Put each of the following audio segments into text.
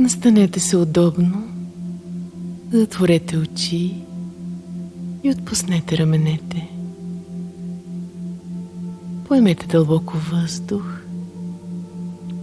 Настанете се удобно, затворете очи и отпуснете раменете. Поемете дълбоко въздух,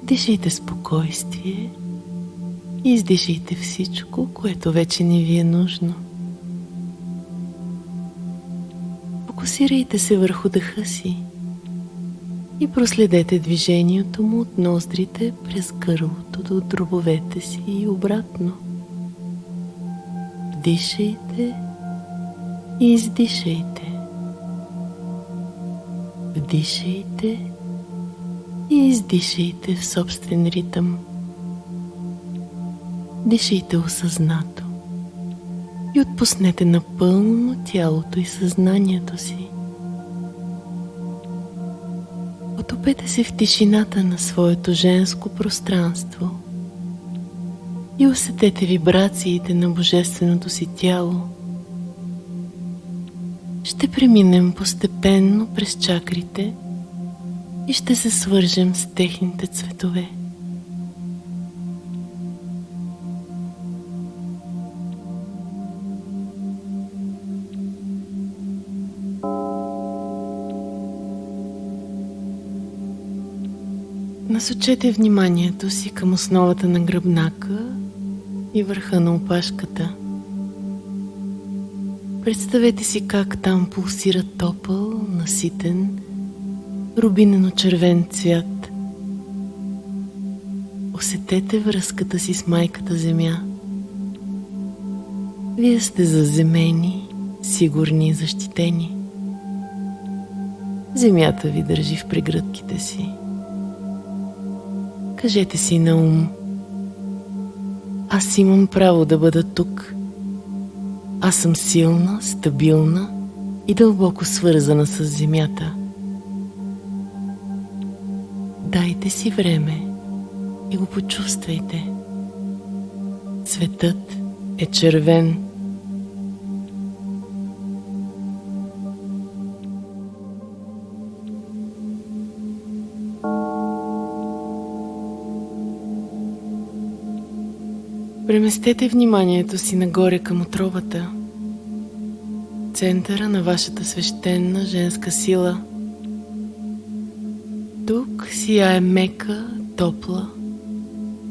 дишайте спокойствие и издишайте всичко, което вече не ви е нужно. Фокусирайте се върху дъха си и проследете движението му от ноздрите през гърлото до дробовете си и обратно. Вдишайте и издишайте. Вдишайте и издишайте в собствен ритъм. Дишайте осъзнато и отпуснете напълно тялото и съзнанието си. Потопете се в тишината на своето женско пространство и усетете вибрациите на божественото си тяло. Ще преминем постепенно през чакрите и ще се свържем с техните цветове. Насочете вниманието си към основата на гръбнака и върха на опашката. Представете си как там пулсира топъл, наситен, рубинено-червен цвят. Усетете връзката си с майката Земя. Вие сте заземени, сигурни и защитени. Земята ви държи в прегръдките си. Кажете си на ум: аз имам право да бъда тук. Аз съм силна, стабилна и дълбоко свързана с Земята. Дайте си време и го почувствайте. Цветът е червен. Преместете вниманието си нагоре към утробата, центъра на вашата свещена женска сила. Тук сияе мека, топла,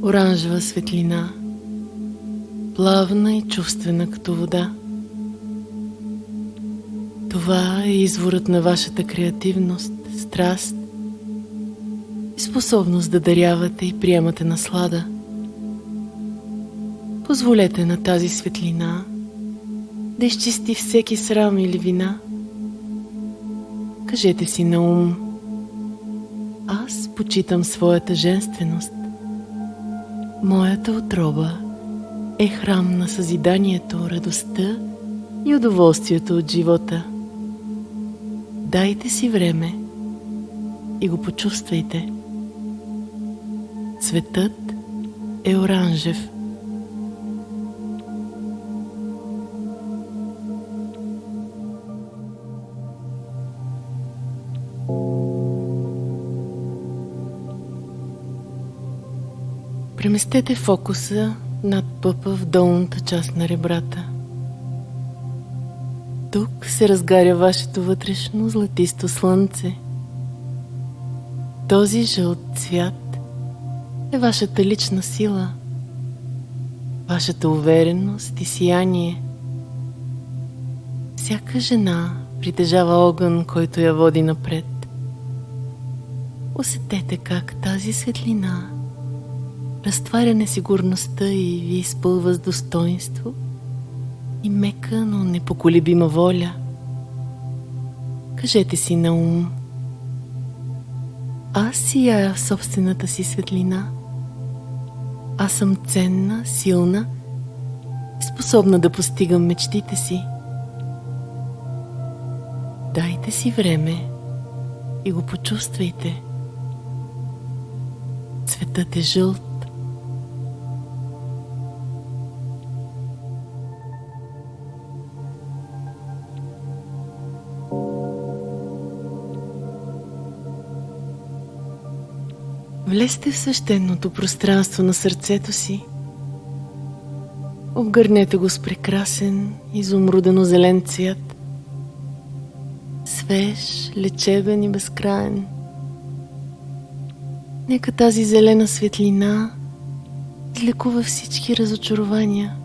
оранжева светлина, плавна и чувствена като вода. Това е изворът на вашата креативност, страст и способност да дарявате и приемате наслада. Позволете на тази светлина да изчисти всеки срам или вина. Кажете си на ум: аз почитам своята женственост. Моята утроба е храм на съзиданието, радостта и удоволствието от живота. Дайте си време и го почувствайте. Цветът е оранжев. Преместете фокуса над пъпа в долната част на ребрата. Тук се разгаря вашето вътрешно златисто слънце. Този жълт цвят е вашата лична сила, вашата увереност и сияние. Всяка жена притежава огън, който я води напред. Усетете как тази светлина разтваря несигурността и ви изпълва с достоинство и мека, но непоколебима воля. Кажете си на ум: аз сияя в собствената си светлина. Аз съм ценна, силна и способна да постигам мечтите си. Дайте си време и го почувствайте. Цветът е жълт. Влезте в свещеното пространство на сърцето си Обгърнете го с прекрасен, изумрудено-зелен цвят. Свеж, лечебен и безкраен. Нека тази зелена светлина излекува всички разочарования.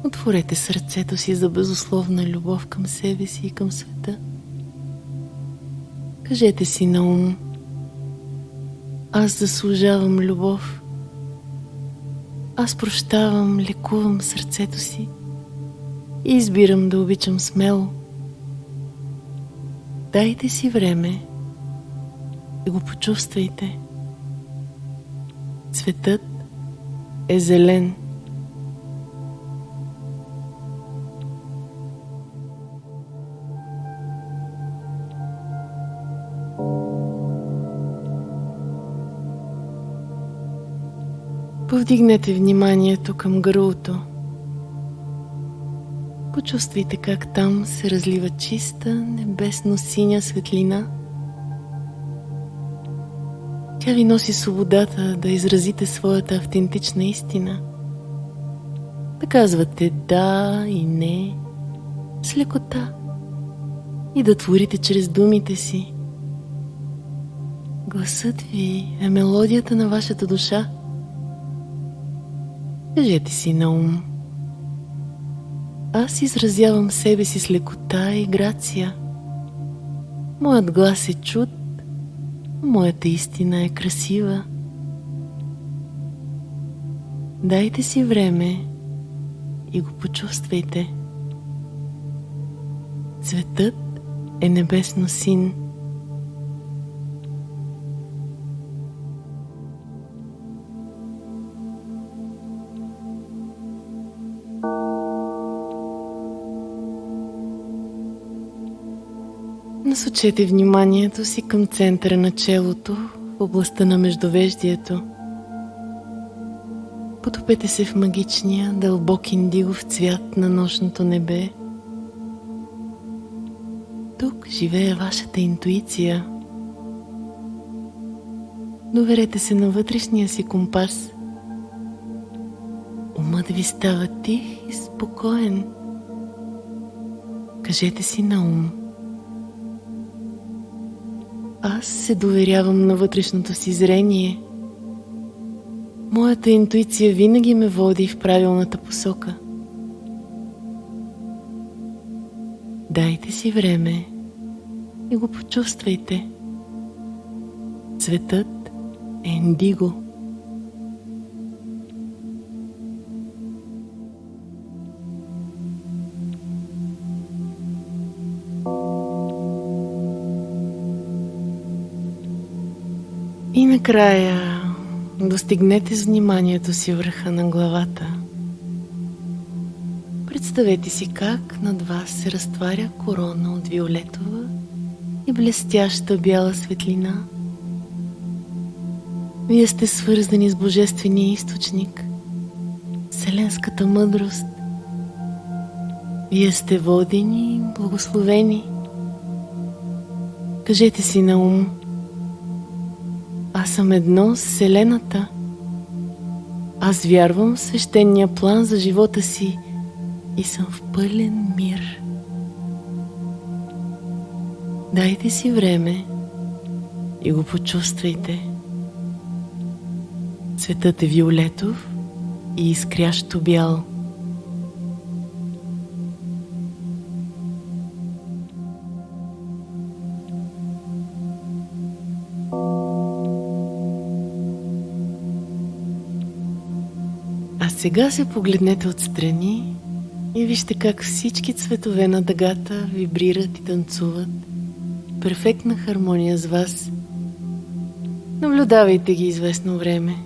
Отворете сърцето си за безусловна любов към себе си и към света. Кажете си на ум: аз заслужавам любов. Аз прощавам, лекувам сърцето си и избирам да обичам смело. Дайте си време и го почувствайте. Цветът е зелен. Повдигнете вниманието към гърлото. Почувствайте как там се разлива чиста, небесно-синя светлина. Тя ви носи свободата да изразите своята автентична истина. Да казвате да и не с лекота и да творите чрез думите си. Гласът ви е мелодията на вашата душа. Кажете си на ум: аз изразявам себе си с лекота и грация. Моят глас е чут, моята истина е красива. Дайте си време и го почувствайте. Цветът е небесно син. Насочете вниманието си към центъра на челото, в областта на междувеждието. Потопете се в магичния, дълбок индигов цвят на нощното небе. Тук живее вашата интуиция. Доверете се на вътрешния си компас. Умът ви става тих и спокоен. Кажете си на ум: аз се доверявам на вътрешното си зрение. Моята интуиция винаги ме води в правилната посока. Дайте си време и го почувствайте. Цветът е индиго. И накрая достигнете с вниманието си върха на главата. Представете си как над вас се разтваря корона от виолетова и блестяща бяла светлина. Вие сте свързани с Божествения източник, вселенската мъдрост. Вие сте водени и благословени. Кажете си на ум: аз съм едно с Вселената. Аз вярвам в свещения план за живота си и съм в пълен мир. Дайте си време и го почувствайте. Цветът е виолетов и изкрящо бял. А сега се погледнете отстрани и вижте как всички цветове на дъгата вибрират и танцуват в перфектна хармония с вас. Наблюдавайте ги известно време.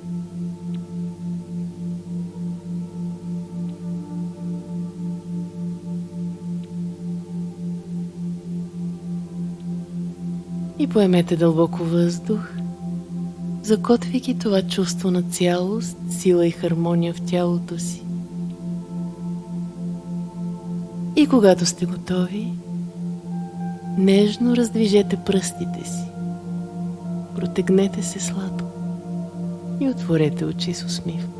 И поемете дълбоко въздух, закотвайки това чувство на цялост, сила и хармония в тялото си. И когато сте готови, нежно раздвижете пръстите си, протегнете се сладко и отворете очи с усмивка.